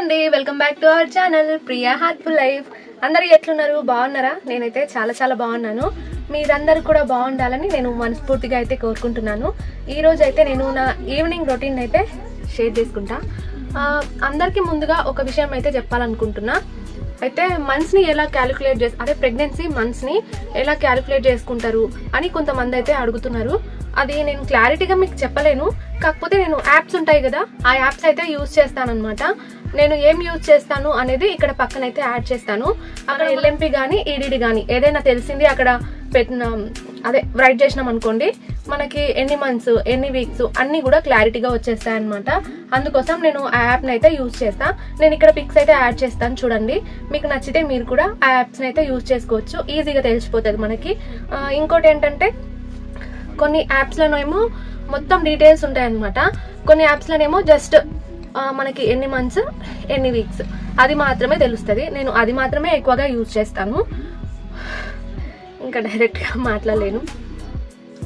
అండి welcome back to our channel Priya heartful life. అందరూ ఎట్లున్నారు? బాగున్నారా? నేనైతే చాలా బాగున్నాను. మీరందరూ కూడా బాగుండాలని నేను మనస్ఫూర్తిగా అయితే కోరుకుంటున్నాను. ఈ రోజు అయితే నేను నా ఈవినింగ్ రొటీన్ అయితే షేర్ చేసుకుంటా. అందరికీ ముందుగా ఒక విషయం అయితే చెప్పాలనుకుంటున్నా. అయితే మంత్స్ని ఎలా క్యాలిక్యులేట్ అదే ప్రెగ్నెన్సీ మంత్స్ని ఎలా క్యాలిక్యులేట్ చేసుకుంటారు అని కొంతమంది అయితే అడుగుతున్నారు. అది నేను క్లారిటీగా మీకు చెప్పలేను. కాకపోతే నేను యాప్స్ ఉంటాయి కదా, ఆ యాప్స్ అయితే యూజ్ చేస్తాను అనమాట. నేను ఏం యూజ్ చేస్తాను అనేది ఇక్కడ పక్కన అయితే యాడ్ చేస్తాను. అక్కడ ఎల్ఎంపి కానీ ఈడీడీ కానీ ఏదైనా తెలిసింది అక్కడ పెట్టిన అదే రైట్ చేసినాం అనుకోండి, మనకి ఎన్ని మంత్స్ ఎన్ని వీక్స్ అన్నీ కూడా క్లారిటీగా వచ్చేస్తాయి అనమాట. అందుకోసం నేను ఆ యాప్ని అయితే యూజ్ చేస్తాను. నేను ఇక్కడ పిక్స్ అయితే యాడ్ చేస్తాను, చూడండి. మీకు నచ్చితే మీరు కూడా ఆ యాప్స్ని అయితే యూజ్ చేసుకోవచ్చు, ఈజీగా తెలిసిపోతుంది మనకి. ఇంకోటి ఏంటంటే కొన్ని యాప్స్లోనేమో మొత్తం డీటెయిల్స్ ఉంటాయన్నమాట. కొన్ని యాప్స్లోనేమో జస్ట్ మనకి ఎన్ని మంత్స్ ఎన్ని వీక్స్ అది మాత్రమే తెలుస్తుంది. నేను అది మాత్రమే ఎక్కువగా యూజ్ చేస్తాను. ఇంకా డైరెక్ట్గా మాట్లాడలేను,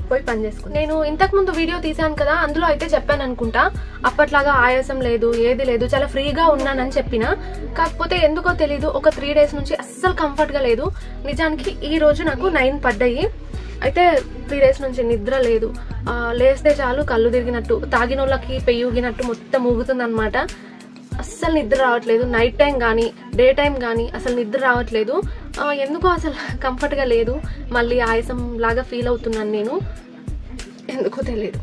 పోయి పని చేసుకుని. నేను ఇంతకుముందు వీడియో తీసాను కదా, అందులో అయితే చెప్పాను అనుకుంటా, అప్పట్లాగా ఆయాసం లేదు ఏది లేదు, చాలా ఫ్రీగా ఉన్నానని చెప్పిన. కాకపోతే ఎందుకో తెలీదు, ఒక 3 days నుంచి అస్సలు కంఫర్ట్గా లేదు. నిజానికి ఈ రోజు నాకు 9 పడ్డాయి. అయితే 3 days నుంచి నిద్ర లేదు. లేస్తే చాలు కళ్ళు తిరిగినట్టు, తాగినోళ్ళకి పెయ్యూగినట్టు మొత్తం ఊగుతుంది అనమాట. అస్సలు నిద్ర రావట్లేదు. నైట్ టైం కానీ డే టైం కానీ అసలు నిద్ర రావట్లేదు. ఎందుకో అసలు కంఫర్ట్గా లేదు. మళ్ళీ ఆయాసం లాగా ఫీల్ అవుతున్నాను నేను, ఎందుకో తెలియదు.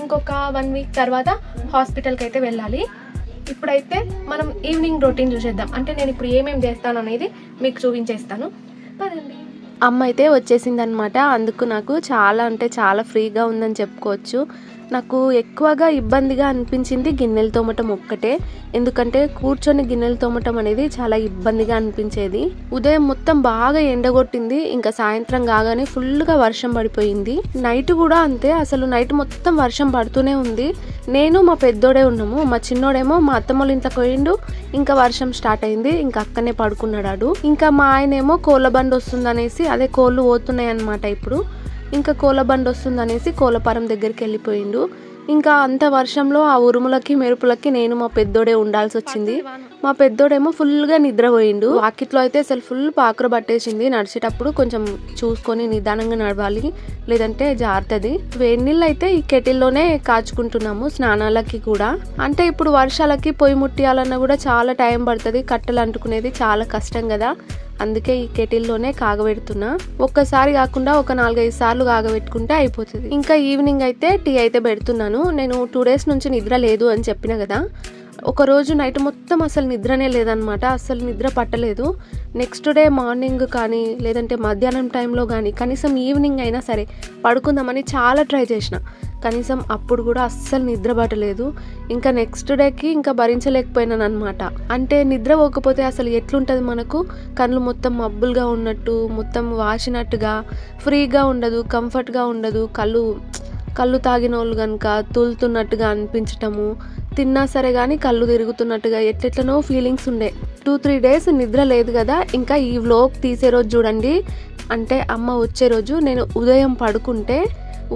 ఇంకొక 1 week తర్వాత హాస్పిటల్కి అయితే వెళ్ళాలి. ఇప్పుడైతే మనం ఈవినింగ్ రొటీన్ చూసేద్దాం. అంటే నేను ఇప్పుడు ఏమేమి చేస్తాను అనేది మీకు చూపించేస్తాను. పదండి. అమ్మ అయితే వచ్చేసిందనమాట. అందుకు నాకు చాలా ఫ్రీగా ఉందని చెప్పుకోవచ్చు. నాకు ఎక్కువగా ఇబ్బందిగా అనిపించింది గిన్నెలు తోమటం ఒక్కటే. ఎందుకంటే కూర్చొని గిన్నెలు తోమటం అనేది చాలా ఇబ్బందిగా అనిపించేది. ఉదయం మొత్తం బాగా ఎండగొట్టింది, ఇంకా సాయంత్రం కాగానే ఫుల్గా వర్షం పడిపోయింది. నైట్ కూడా అంతే, అసలు నైట్ మొత్తం వర్షం పడుతూనే ఉంది. నేను మా పెద్దోడే ఉన్నాము, మా చిన్నోడేమో మా అత్తమ్మోళ్ళ ఇంట్లోకి పోయిండు. ఇంకా వర్షం స్టార్ట్ అయింది, ఇంకా అక్కనే పడుకున్నాడు. ఇంకా మా ఆయనేమో కోళ్ళ బండి వస్తుందనేసి, అదే కోళ్ళు పోతున్నాయి అన్నమాట ఇప్పుడు. ఇంకా కోళ్ళ బండి వస్తుందనేసి కోళ్ళపారం దగ్గరికి వెళ్ళిపోయిండు. ఇంకా అంత వర్షంలో ఆ ఉరుములకి మెరుపులకి నేను మా పెద్దోడే ఉండాల్సి వచ్చింది. మా పెద్దోడేమో ఫుల్గా నిద్రపోయిండు. వాకిట్లో అయితే అసలు ఫుల్ పాకుర పట్టేసింది. నడిచేటప్పుడు కొంచెం చూసుకొని నిదానంగా నడవాలి, లేదంటే జారుతుంది. వేడి నీళ్ళు అయితే ఈ కెటిల్లోనే కాచుకుంటున్నాము స్నానాలకి కూడా. అంటే ఇప్పుడు వర్షాలకి పొయ్యి ముట్టియాలన్నా కూడా చాలా టైం పడుతుంది. కట్టెలు అంటుకునేది చాలా కష్టం కదా, అందుకే ఈ కెటిల్లోనే కాగబెడుతున్నా. ఒక్కసారి కాకుండా ఒక 4-5 సార్లు కాగబెట్టుకుంటే అయిపోతుంది. ఇంకా ఈవినింగ్ అయితే టీ అయితే పెడుతున్నాను. నేను 2 days నుంచి నిద్ర లేదు అని చెప్పిన కదా. ఒక రోజు నైట్ మొత్తం అసలు నిద్రనే లేదనమాట, అసలు నిద్ర పట్టలేదు. నెక్స్ట్ డే మార్నింగ్ కానీ లేదంటే మధ్యాహ్నం టైంలో కానీ కనీసం ఈవినింగ్ అయినా సరే పడుకుందామని చాలా ట్రై చేసిన, కనీసం అప్పుడు కూడా అస్సలు నిద్ర పట్టలేదు. ఇంకా నెక్స్ట్ డేకి ఇంకా భరించలేకపోయినాను అనమాట. అంటే నిద్ర పోకపోతే అసలు ఎట్లుంటుంది మనకు, కళ్ళు మొత్తం మబ్బులుగా ఉన్నట్టు, మొత్తం వాసినట్టుగా, ఫ్రీగా ఉండదు, కంఫర్ట్గా ఉండదు. కళ్ళు తాగిన వాళ్ళు కనుక తూలుతున్నట్టుగా అనిపించటము, తిన్నా సరే కానీ కళ్ళు తిరుగుతున్నట్టుగా ఎట్లెట్లనో ఫీలింగ్స్ ఉండే. 2-3 days నిద్ర లేదు కదా. ఇంకా ఈ వ్లాగ్ తీసే రోజు చూడండి, అంటే అమ్మ వచ్చే రోజు నేను ఉదయం పడుకుంటే,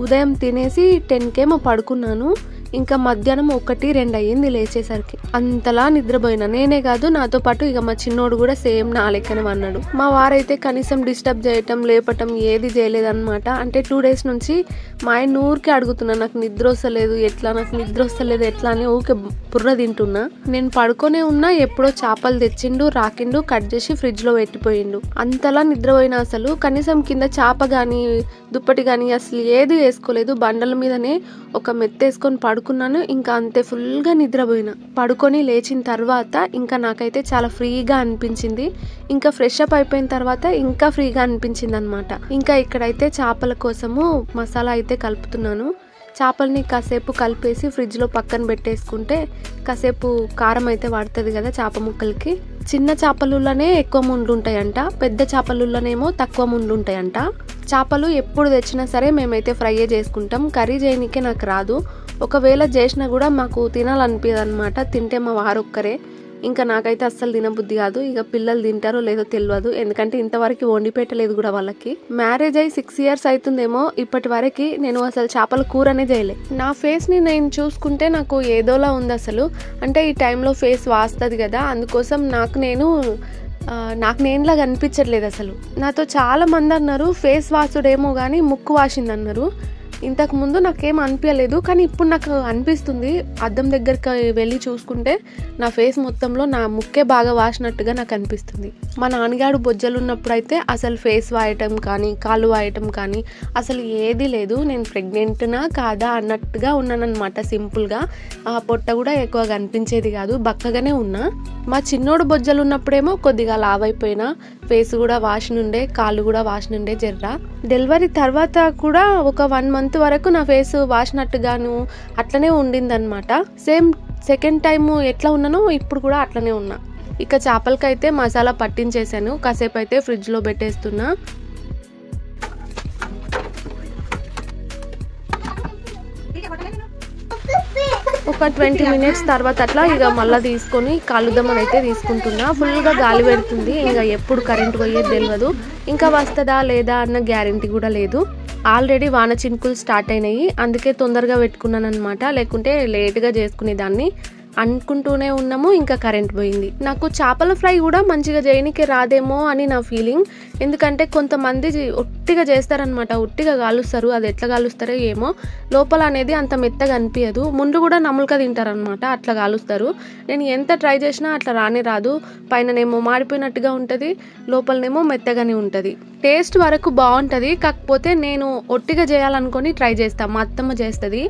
ఉదయం తినేసి 10కేమో పడుకున్నాను. ఇంకా మధ్యాహ్నం 1-2 అయ్యింది లేచేసరికి. అంతలా నిద్రపోయినా. నేనే కాదు, నాతో పాటు ఇక మా చిన్నోడు కూడా సేమ్ నా లెక్కనే అన్నాడు. మా వారైతే కనీసం డిస్టర్బ్ చేయటం లేపటం ఏది చేయలేదన్నమాట. అంటే 2 days నుంచి మా ఆయన ఊరికే అడుగుతున్నా, నాకు నిద్ర వస్తలేదు ఎట్లా అని ఊరికే బుర్ర తింటున్నా. నేను పడుకొనే ఉన్నా, ఎప్పుడో చేపలు తెచ్చిండు, రాకిండు, కట్ చేసి ఫ్రిడ్జ్ లో పెట్టిపోయిండు. అంతలా నిద్రపోయినా అసలు కనీసం కింద చేప గాని దుప్పటి గాని అసలు ఏది వేసుకోలేదు. బండల మీదనే ఒక మెత్తేసుకొని పడుకున్నాను. ఇంకా అంతే ఫుల్గా నిద్రపోయినా. పడుకొని లేచిన తర్వాత ఇంకా నాకైతే చాలా ఫ్రీగా అనిపించింది. ఇంకా ఫ్రెష్ అప్ అయిపోయిన తర్వాత ఇంకా ఫ్రీగా అనిపించింది అనమాట. ఇంకా ఇక్కడైతే చేపల కోసము మసాలా అయితే కలుపుతున్నాను. చేపల్ని కాసేపు కలిపేసి ఫ్రిడ్జ్లో పక్కన పెట్టేసుకుంటే కాసేపు కారం అయితే పడుతుంది కదా చేప ముక్కలకి. చిన్న చేపలులోనే ఎక్కువ ముండ్లు ఉంటాయంట, పెద్ద చేపలులోనేమో తక్కువ ముండ్లు ఉంటాయంట. చేపలు ఎప్పుడు తెచ్చినా సరే మేమైతే ఫ్రై చేసుకుంటాం, కర్రీ చేయనికే నాకు రాదు. ఒకవేళ చేసినా కూడా మాకు తినాలనిపించదు అనమాట. తింటే మా వారు ఒక్కరే, ఇంకా నాకైతే అస్సలు తినబుద్ధి కాదు. ఇక పిల్లలు తింటారో లేదో తెలియదు, ఎందుకంటే ఇంతవరకు వండి పెట్టలేదు కూడా వాళ్ళకి. మ్యారేజ్ అయ్యి 6 years అవుతుందేమో, ఇప్పటి వరకు నేను అసలు చేపల కూరనే చేయలే. నా ఫేస్ని నేను చూసుకుంటే నాకు ఏదోలా ఉంది అసలు. అంటే ఈ టైంలో ఫేస్ వాస్తుంది కదా, అందుకోసం నాకు నేనులాగా అనిపించట్లేదు అసలు. నాతో చాలా మంది అన్నారు ఫేస్ వాసుడేమో కానీ ముక్కు వాసింది అన్నారు. ఇంతకు ముందు నాకేం అనిపించలేదు, కానీ ఇప్పుడు నాకు అనిపిస్తుంది. అద్దం దగ్గరికి వెళ్ళి చూసుకుంటే నా ఫేస్ మొత్తంలో నా ముక్కే బాగా వాసినట్టుగా నాకు అనిపిస్తుంది. మా నాన్నగారు బొజ్జలు ఉన్నప్పుడు అయితే అసలు ఫేస్ వాయటం కానీ కాళ్ళు వాయటం కానీ అసలు ఏది లేదు. నేను ప్రెగ్నెంట్నా కాదా అన్నట్టుగా ఉన్నానన్నమాట. సింపుల్గా పొట్ట కూడా ఎక్కువ కనిపించేది కాదు, బక్కగానే ఉన్నా. మా చిన్నోడు బొజ్జలు ఉన్నప్పుడేమో కొద్దిగా లావైపోయినా, ఫేస్ కూడా వాసినుండే, కాళ్ళు కూడా వాసినుండే జర్రా. డెలివరీ తర్వాత కూడా ఒక 1 month వరకు నా ఫేస్ వాసినట్టుగాను అట్లనే ఉండిందనమాట. సేమ్ సెకండ్ టైము ఎట్లా ఉన్నానో ఇప్పుడు కూడా అట్లనే ఉన్నా. ఇక చేపలకైతే మసాలా పట్టించేసాను, కాసేపు అయితే ఫ్రిడ్జ్లో పెట్టేస్తున్నా. ఒక 20 minutes తర్వాత అట్లా ఇక మళ్ళీ తీసుకొని కాలుద్దామని అయితే తీసుకుంటున్నా. ఫుల్గా గాలి పెడుతుంది, ఇంకా ఎప్పుడు కరెంట్ పోయేది తెలియదు, ఇంకా వస్తుందా లేదా అన్న గ్యారెంటీ కూడా లేదు. ఆల్రెడీ వాన చినుకులు స్టార్ట్ అయినాయి, అందుకే తొందరగా పెట్టుకున్నాను అనమాట. లేకుంటే లేట్గా చేసుకునేదాన్ని. అనుకుంటూనే ఉన్నాము, ఇంకా కరెంట్ పోయింది. నాకు చేపల ఫ్రై కూడా మంచిగా చేయనికి రాదేమో అని నా ఫీలింగ్. ఎందుకంటే కొంతమంది ఒట్టిగా చేస్తారనమాట, ఒట్టిగా కాలుస్తారు. అది ఎట్లా కాలుస్తారో ఏమో, లోపల అనేది అంత మెత్తగా అనిపించదు. ముందు కూడా నములుక తింటారనమాట, అట్లా కాలుస్తారు. నేను ఎంత ట్రై చేసినా అట్లా రానే రాదు. పైననేమో మాడిపోయినట్టుగా ఉంటుంది, లోపలనేమో మెత్తగానే ఉంటుంది. టేస్ట్ వరకు బాగుంటుంది, కాకపోతే నేను ఒట్టిగా చేయాలనుకొని ట్రై చేస్తాను. మా అత్తమ్మ చేస్తుంది,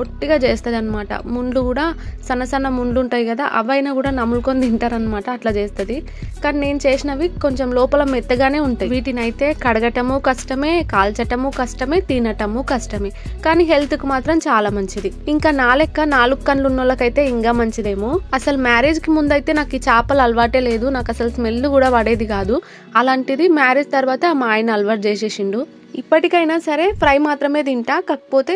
ఒట్టిగా చేస్తుంది అనమాట. ముండ్లు కూడా సన్న సన్న ముండ్లు ఉంటాయి కదా, అవైనా కూడా నములుకొని తింటారనమాట, అట్లా చేస్తుంది. కానీ నేను చేసినవి కొంచెం లోపల మెత్తగానే ఉంటాయి. వీటిని అయితే కడగటము కష్టమే, కాల్చటము కష్టమే, తినటము కష్టమే, కానీ హెల్త్కి మాత్రం చాలా మంచిది. ఇంకా నా లెక్క 4 కళ్ళు ఉన్న వాళ్ళకైతే ఇంకా మంచిదేమో. అసలు మ్యారేజ్కి ముందైతే నాకు ఈ చేపలు అలవాటే లేదు, నాకు అసలు స్మెల్ కూడా పడేది కాదు. అలాంటిది మ్యారేజ్ తర్వాత మా ఆయన అలవాటు చేసేసిండు. ఇప్పటికైనా సరే ఫ్రై మాత్రమే తింటా, కాకపోతే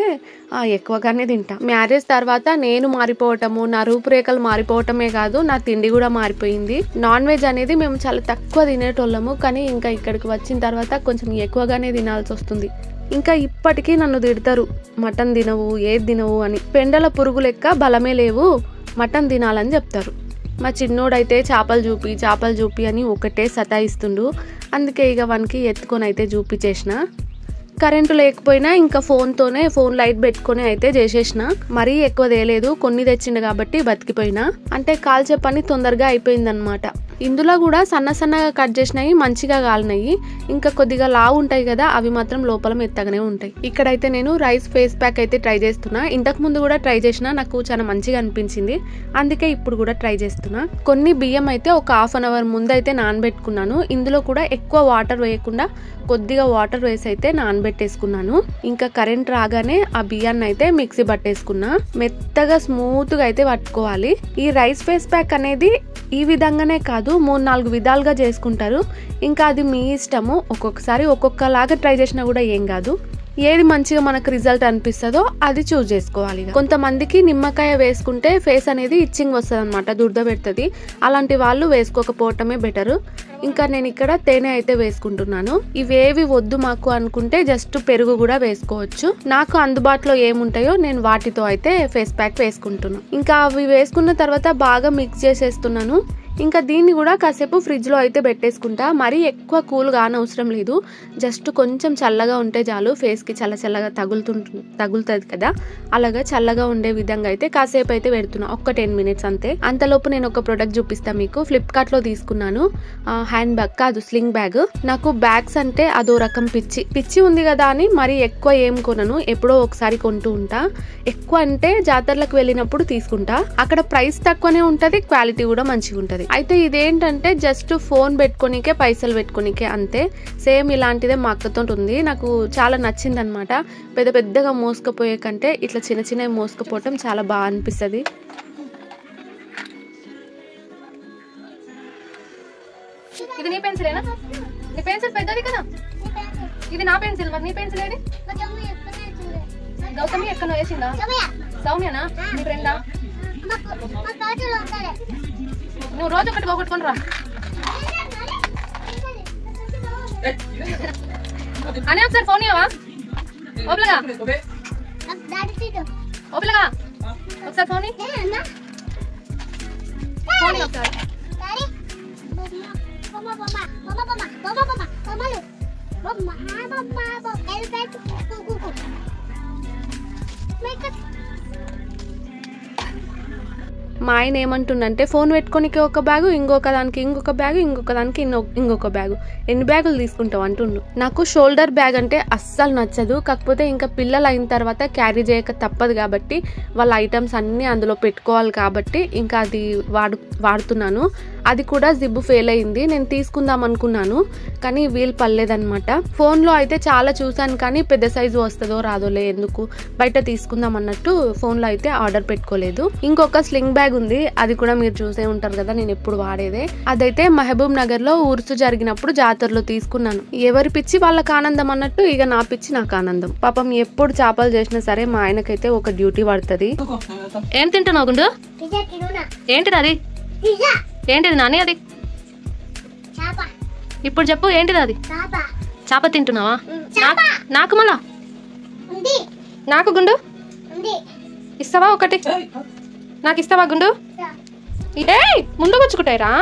ఎక్కువగానే తింటా. మ్యారేజ్ తర్వాత నేను మారిపోవటము, నా రూపురేఖలు మారిపోవటమే కాదు, నా తిండి కూడా మారిపోయింది. నాన్ వెజ్ అనేది మేము చాలా తక్కువ తినేటోళ్ళము, కానీ ఇంకా ఇక్కడికి వచ్చిన తర్వాత కొంచెం ఎక్కువగానే తినాల్సి వస్తుంది. ఇంకా ఇప్పటికీ నన్ను తిడతారు, మటన్ తినవు, ఏది తినవు అని. పెండల పురుగు లెక్క బలమే లేవు, మటన్ తినాలని చెప్తారు. మా చిన్నోడైతే చేపలు చూపి అని ఒకటే సతాయిస్తుండు. అందుకే ఇక వానికి ఎత్తుకొని అయితే చూపించేసిన. కరెంటు లేకపోయినా ఇంకా ఫోన్ లైట్ పెట్టుకొని అయితే చేసేసిన. మరీ ఎక్కువ తేలేదు, కొన్ని తెచ్చిండు కాబట్టి బతికిపోయినా. అంటే కాల్చే పని తొందరగా అయిపోయిందనమాట. ఇందులో కూడా సన్నగా కట్ చేసినవి మంచిగా కాలినాయి. ఇంకా కొద్దిగా లావు ఉంటాయి కదా, అవి మాత్రం లోపల మెత్తగానే ఉంటాయి. ఇక్కడైతే నేను రైస్ ఫేస్ ప్యాక్ అయితే ట్రై చేస్తున్నా. ఇంతకు ముందు కూడా ట్రై చేసిన, నాకు చాలా మంచిగా అనిపించింది, అందుకే ఇప్పుడు కూడా ట్రై చేస్తున్నా. కొన్ని బియ్యం అయితే ఒక 1/2 hour ముందు అయితే నానబెట్టుకున్నాను. ఇందులో కూడా ఎక్కువ వాటర్ వేయకుండా కొద్దిగా వాటర్ వేసి అయితే నానబెట్టేసుకున్నాను. ఇంకా కరెంట్ రాగానే ఆ బియ్యాన్ని అయితే మిక్సీ పట్టేసుకున్నా. మెత్తగా స్మూత్ గా అయితే పట్టుకోవాలి. ఈ రైస్ ఫేస్ ప్యాక్ అనేది ఈ విధంగానే కాదు, 3-4 విధాలుగా చేసుకుంటారు. ఇంకా అది మీ ఇష్టము, ఒక్కొక్కసారి ఒక్కొక్కలాగా ట్రై చేసినా కూడా ఏం కాదు. ఏది మంచిగా మనకు రిజల్ట్ అనిపిస్తుందో అది చూస్ చేసుకోవాలి. కొంతమందికి నిమ్మకాయ వేసుకుంటే ఫేస్ అనేది ఇచ్చింగ్ వస్తుంది అనమాట, దురద పెడుతుంది. అలాంటి వాళ్ళు వేసుకోకపోవటమే బెటర్. ఇంకా నేను ఇక్కడ తేనె అయితే వేసుకుంటున్నాను. ఇవేవి వద్దు మాకు అనుకుంటే జస్ట్ పెరుగు కూడా వేసుకోవచ్చు. నాకు అందుబాటులో ఏముంటాయో నేను వాటితో అయితే ఫేస్ ప్యాక్ వేసుకుంటున్నాను. ఇంకా అవి వేసుకున్న తర్వాత బాగా మిక్స్ చేసేస్తున్నాను. ఇంకా దీన్ని కూడా కాసేపు ఫ్రిడ్జ్లో అయితే పెట్టేసుకుంటా. మరీ ఎక్కువ కూల్ కానవసరం లేదు, జస్ట్ కొంచెం చల్లగా ఉంటే చాలు. ఫేస్కి చల్లగా తగులుతుంది కదా, అలాగా చల్లగా ఉండే విధంగా అయితే కాసేపు అయితే పెడుతున్నా, ఒక 10 minutes అంతే. అంతలోపు నేను ఒక ప్రోడక్ట్ చూపిస్తాను మీకు. ఫ్లిప్కార్ట్లో తీసుకున్నాను, హ్యాండ్ బ్యాగ్ కాదు, స్లింగ్ బ్యాగ్. నాకు బ్యాగ్స్ అంటే అదో రకం పిచ్చి ఉంది కదా అని మరీ ఎక్కువ ఏం కొనను, ఎప్పుడో ఒకసారి కొంటూ ఉంటా. ఎక్కువ అంటే జాతరలకు వెళ్ళినప్పుడు తీసుకుంటా, అక్కడ ప్రైస్ తక్కువనే ఉంటది, క్వాలిటీ కూడా మంచిగా ఉంటది. అయితే ఇదేంటంటే జస్ట్ ఫోన్ పెట్టుకోనికే, పైసలు పెట్టుకోనికే అంతే. సేమ్ ఇలాంటిదే మా అక్కతో ఉంది, నాకు చాలా నచ్చింది అనమాట. పెద్దగా మోసుకపోయే కంటే ఇట్లా చిన్న మోసుకపోవటం చాలా బాగా అనిపిస్తుంది. ఇది నీ పెన్సిలేనా? నీ పెన్సిల్ పెద్దది కదా, ఇది నా పెన్సిల్. మరి నీ పెన్సిల్ ఏది? గౌతమి ఎక్కడ వేసిందా? సౌమ్యనా నీ ఫ్రెండా? నువ్వు రోజు ఒకటి పోగొట్టుకుని రా అని ఒకసారి ఫోన్ ఇవ్వవా ఓపిలగా ఓపిలగా ఒకసారి ఫోన్ ఫోన్ ఒకసారి మా ఆయన ఏమంటుండంటే ఫోన్ పెట్టుకోనికి ఒక బ్యాగు, ఇంకొక దానికి ఇంకొక బ్యాగు, ఇంకొక దానికి ఇంకొక బ్యాగు, ఎన్ని బ్యాగులు తీసుకుంటావు అంటుండు. నాకు షోల్డర్ బ్యాగ్ అంటే అస్సలు నచ్చదు. కాకపోతే ఇంకా పిల్లలు అయిన తర్వాత క్యారీ చేయక తప్పదు కాబట్టి వాళ్ళ ఐటమ్స్ అన్నీ అందులో పెట్టుకోవాలి కాబట్టి ఇంకా అది వాడుతున్నాను. అది కూడా జిబ్బు ఫెయిల్ అయింది. నేను తీసుకుందాం అనుకున్నాను కానీ వీలు పడలేదన్నమాట. ఫోన్లో అయితే చాలా చూసాను కానీ పెద్ద సైజు వస్తుందో రాదోలే ఎందుకు బయట తీసుకుందాం అన్నట్టు ఫోన్లో అయితే ఆర్డర్ పెట్టుకోలేదు. ఇంకొక స్లింగ్ బ్యాగ్ ఉంది, అది కూడా మీరు చూసే ఉంటారు కదా, నేను ఎప్పుడు వాడేదే. అదైతే మహబూబ్ నగర్ లో ఉరుసు జరిగినప్పుడు జాతరలో తీసుకున్నాను. ఎవరి పిచ్చి వాళ్ళకి ఆనందం అన్నట్టు ఇక నా పిచ్చి నాకు ఆనందం. పాపం ఎప్పుడు చేపలు చేసినా సరే మా ఆయనకైతే ఒక డ్యూటీ పడుతుంది. ఏం తింటున్నావు గుండు? ఏంటిది అది? ఏంటిది నాని అది? ఇప్పుడు చెప్పు ఏంటిది అది? చేప తింటున్నావా? నాకు మళ్ళా నాకు గుండు ఇస్తావా? ఒకటి నాకు ఇస్తావా గుండు? ముందు వచ్చుకుంటాయిరా.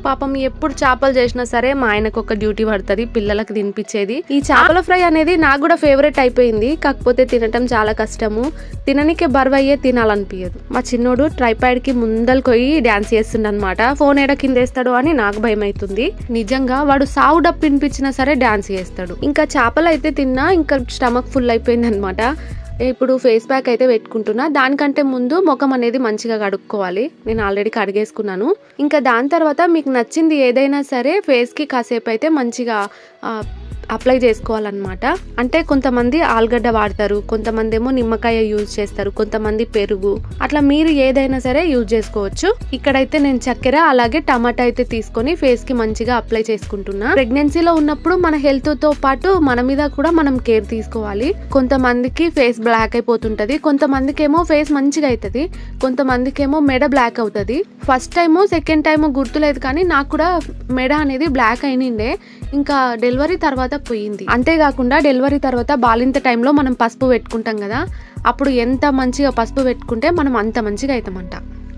పాపం ఎప్పుడు చేపలు చేసినా సరే మా ఆయనకు ఒక డ్యూటీ పడుతుంది, పిల్లలకు తినిపించేది. ఈ చేపల ఫ్రై అనేది నాకు కూడా ఫేవరెట్ అయిపోయింది. కాకపోతే తినటం చాలా కష్టము, తిననికే బరువయ్యే తినాలనిపించదు. మా చిన్నోడు ట్రైపాడ్ కి ముందలు పోయి డాన్స్ చేస్తుండనమాట. ఫోన్ ఏడ కిందేస్తాడు అని నాకు భయం అవుతుంది. నిజంగా వాడు సావు డప్పు వినిపించినా సరే డాన్స్ చేస్తాడు. ఇంకా చేపలు అయితే తిన్నా ఇంకా స్టమక్ ఫుల్ అయిపోయింది అనమాట. ఇప్పుడు ఫేస్ ప్యాక్ అయితే పెట్టుకుంటున్నా. దానికంటే ముందు ముఖం అనేది మంచిగా కడుక్కోవాలి. నేను ఆల్రెడీ కడిగేసుకున్నాను. ఇంకా దాని తర్వాత మీకు నచ్చింది ఏదైనా సరే ఫేస్ కి కాసేపు అయితే మంచిగా అప్లై చేసుకోవాలన్నమాట. అంటే కొంతమంది ఆలుగడ్డ వాడతారు, కొంతమంది ఏమో నిమ్మకాయ యూజ్ చేస్తారు, కొంతమంది పెరుగు, అట్లా మీరు ఏదైనా సరే యూజ్ చేసుకోవచ్చు. ఇక్కడైతే నేను చక్కెర అలాగే టమాటా అయితే తీసుకొని ఫేస్ కి మంచిగా అప్లై చేసుకుంటున్నా. ప్రెగ్నెన్సీలో ఉన్నప్పుడు మన హెల్త్ తో పాటు మన మీద కూడా మనం కేర్ తీసుకోవాలి. కొంతమందికి ఫేస్ బ్లాక్ అయిపోతుంటది, కొంతమందికి ఏమో ఫేస్ మంచిగా అవుతుంది, కొంతమందికి ఏమో మెడ బ్లాక్ అవుతుంది. ఫస్ట్ టైము సెకండ్ టైము గుర్తులేదు కానీ నాకు కూడా మెడ అనేది బ్లాక్ అయినిండే. ఇంకా డెలివరీ తర్వాత పోయింది. అంతేకాకుండా డెలివరీ తర్వాత బాలింత టైంలో మనం పసుపు పెట్టుకుంటాం కదా, అప్పుడు ఎంత మంచిగా పసుపు పెట్టుకుంటే మనం అంత మంచిగా అవుతామంట.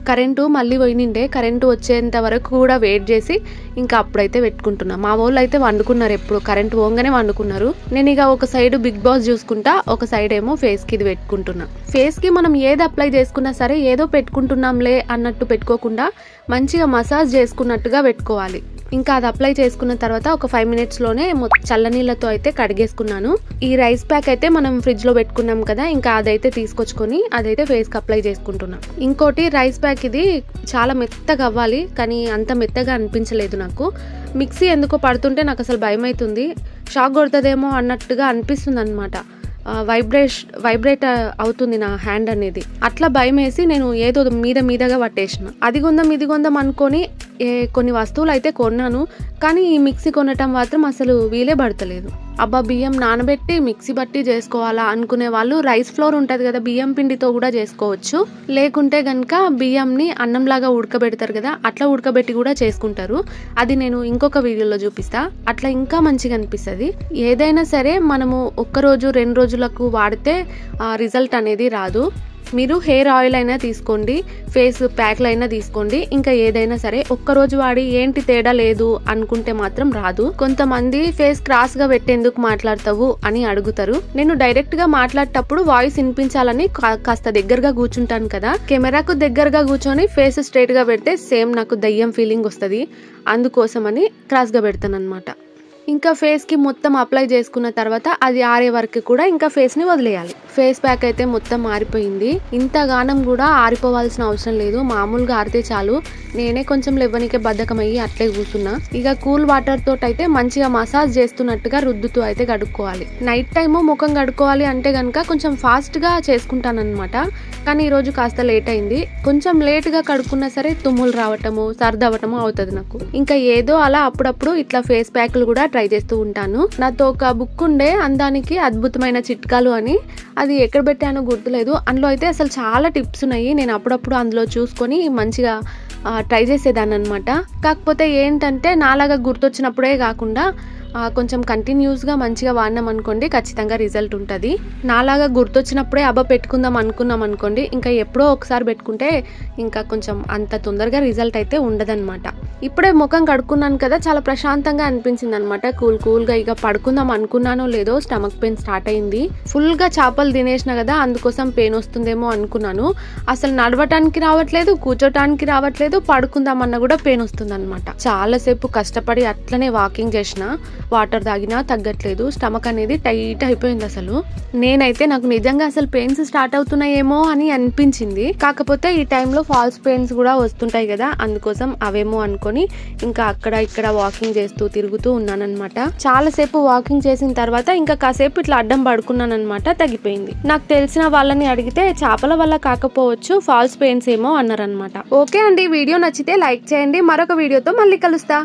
కరెంటు మళ్ళీ పోయినిండే, కరెంటు వచ్చేంత వరకు కూడా వెయిట్ చేసి ఇంకా అప్పుడైతే పెట్టుకుంటున్నా. మా వాళ్ళు అయితే వండుకున్నారు, ఎప్పుడు కరెంటు పోగానే వండుకున్నారు. నేను ఇక ఒక సైడ్ బిగ్ బాస్ చూసుకుంటా, ఒక సైడ్ ఏమో ఫేస్ కి ఇది పెట్టుకుంటున్నా. ఫేస్ కి మనం ఏది అప్లై చేసుకున్నా సరే ఏదో పెట్టుకుంటున్నాంలే అన్నట్టు పెట్టుకోకుండా మంచిగా మసాజ్ చేసుకున్నట్టుగా పెట్టుకోవాలి. ఇంకా అది అప్లై చేసుకున్న తర్వాత ఒక 5 minutes లోనే చల్లనీళ్ళతో అయితే కడిగేసుకున్నాను. ఈ రైస్ ప్యాక్ అయితే మనం ఫ్రిడ్జ్ లో పెట్టుకున్నాం కదా, ఇంకా అదైతే తీసుకొచ్చుకొని అదైతే ఫేస్ కి అప్లై చేసుకుంటున్నాం. ఇంకోటి రైస్ ప్యాక్ ఇది చాలా మెత్తగా అవ్వాలి కానీ అంత మెత్తగా అనిపించలేదు నాకు. మిక్సీ ఎందుకో పడుతుంటే నాకు అసలు భయం అవుతుంది, షాక్ కొడుతుందేమో అన్నట్టుగా అనిపిస్తుంది అనమాట. వైబ్రేట్ అవుతుంది నా హ్యాండ్ అనేది. అట్లా భయం వేసి నేను ఏదో మీదగా పట్టేసిన. అది కొందాం అనుకొని కొన్ని వస్తువులు అయితే కొన్నాను కానీ ఈ మిక్సీ కొనటం మాత్రం అసలు వీలే పడతలేదు. అబ్బా బియ్యం నానబెట్టి మిక్సీ బట్టి చేసుకోవాలా అనుకునే వాళ్ళు రైస్ ఫ్లోర్ ఉంటుంది కదా, బియ్యం పిండితో కూడా చేసుకోవచ్చు. లేకుంటే గనక బియ్యంని అన్నంలాగా ఉడకబెడతారు కదా, అట్లా ఉడకబెట్టి కూడా చేసుకుంటారు. అది నేను ఇంకొక వీడియోలో చూపిస్తా. అట్లా ఇంకా మంచిగా అనిపిస్తుంది. ఏదైనా సరే మనము 1 రోజు 2 రోజులకు వాడితే రిజల్ట్ అనేది రాదు. మీరు హెయిర్ ఆయిల్ అయినా తీసుకోండి, ఫేస్ ప్యాక్లు అయినా తీసుకోండి, ఇంకా ఏదైనా సరే 1 రోజు వాడి ఏంటి తేడా లేదు అనుకుంటే మాత్రం రాదు. కొంతమంది ఫేస్ క్రాస్ గా పెట్టేందుకు మాట్లాడతావు అని అడుగుతారు. నేను డైరెక్ట్ గా మాట్లాడేటప్పుడు వాయిస్ వినిపించాలని కాస్త దగ్గరగా కూర్చుంటాను కదా, కెమెరాకు దగ్గరగా కూర్చొని ఫేస్ స్ట్రైట్ గా పెడితే సేమ్ నాకు దయ్యం ఫీలింగ్ వస్తుంది, అందుకోసమని క్రాస్ గా పెడతాను అనమాట. ఇంకా ఫేస్ కి మొత్తం అప్లై చేసుకున్న తర్వాత అది ఆరే వరకు కూడా ఇంకా ఫేస్ ని వదిలేయాలి. ఫేస్ ప్యాక్ అయితే మొత్తం ఆరిపోయింది. ఇంతగానం కూడా ఆరిపోవాల్సిన అవసరం లేదు, మామూలుగా ఆరితే చాలు. నేనే కొంచెం లేవనికే బద్ధకం అయ్యి అట్లే కూర్చున్నా. ఇక కూల్ వాటర్ తోటి అయితే మంచిగా మసాజ్ చేస్తున్నట్టుగా రుద్దుతూ అయితే కడుక్కోవాలి. నైట్ టైము ముఖం కడుక్కోవాలి అంటే కనుక కొంచెం ఫాస్ట్ గా చేసుకుంటాను అనమాట. కానీ ఈరోజు కాస్త లేట్ అయింది. కొంచెం లేట్ గా కడుక్కున్నా సరే తుమ్ములు రావటము సర్దవటము అవుతుంది నాకు. ఇంకా ఏదో అలా అప్పుడప్పుడు ఇట్లా ఫేస్ ప్యాక్లు కూడా ట్రై చేస్తూ ఉంటాను. నాతో ఒక బుక్ ఉండే, అందానికి అద్భుతమైన చిట్కాలు అని. అది ఎక్కడ పెట్టానో గుర్తులేదు. అందులో అయితే అసలు చాలా టిప్స్ ఉన్నాయి. నేను అప్పుడప్పుడు అందులో చూసుకొని మంచిగా ట్రై చేసేదాన్ని అనమాట. కాకపోతే ఏంటంటే నాలాగా గుర్తొచ్చినప్పుడే కాకుండా కొంచెం కంటిన్యూస్గా మంచిగా వాడినాం అనుకోండి ఖచ్చితంగా రిజల్ట్ ఉంటుంది. నాలాగా గుర్తొచ్చినప్పుడే పెట్టుకుందాం అనుకున్నాం అనుకోండి, ఇంకా ఎప్పుడో ఒకసారి పెట్టుకుంటే ఇంకా కొంచెం అంత తొందరగా రిజల్ట్ అయితే ఉండదన్నమాట. ఇప్పుడే ముఖం కడుక్కున్నాను కదా, చాలా ప్రశాంతంగా అనిపించింది అనమాట. కూల్గా ఇక పడుకుందాం అనుకున్నానో లేదో స్టమక్ పెయిన్ స్టార్ట్ అయింది. ఫుల్గా చేపలు తినేసిన కదా, అందుకోసం పెయిన్ వస్తుందేమో అనుకున్నాను. అసలు నడవటానికి రావట్లేదు, కూర్చోటానికి రావట్లేదు, పడుకుందామన్నా కూడా పెయిన్ వస్తుంది అనమాట. చాలాసేపు కష్టపడి అట్లనే వాకింగ్ చేసిన, వాటర్ తాగినా తగ్గట్లేదు. స్టమక్ అనేది టైట్ అయిపోయింది. అసలు నేనైతే నాకు నిజంగా అసలు పెయిన్స్ స్టార్ట్ అవుతున్నాయేమో అని అనిపించింది. కాకపోతే ఈ టైంలో ఫాల్స్ పెయిన్స్ కూడా వస్తుంటాయి కదా, అందుకోసం అవేమో అనుకొని ఇంకా అక్కడ ఇక్కడ వాకింగ్ చేస్తూ తిరుగుతూ ఉన్నానన్నమాట. చాలాసేపు వాకింగ్ చేసిన తర్వాత ఇంకా కాసేపు ఇట్లా అడ్డం పడుకున్నాను అనమాట. తగ్గిపోయింది. నాకు తెలిసిన వాళ్ళని అడిగితే చేపల వల్ల కాకపోవచ్చు, ఫాల్స్ పెయిన్స్ ఏమో అన్నారనమాట. ఓకే అండి, వీడియో నచ్చితే లైక్ చేయండి. మరొక వీడియోతో మళ్ళీ కలుస్తా.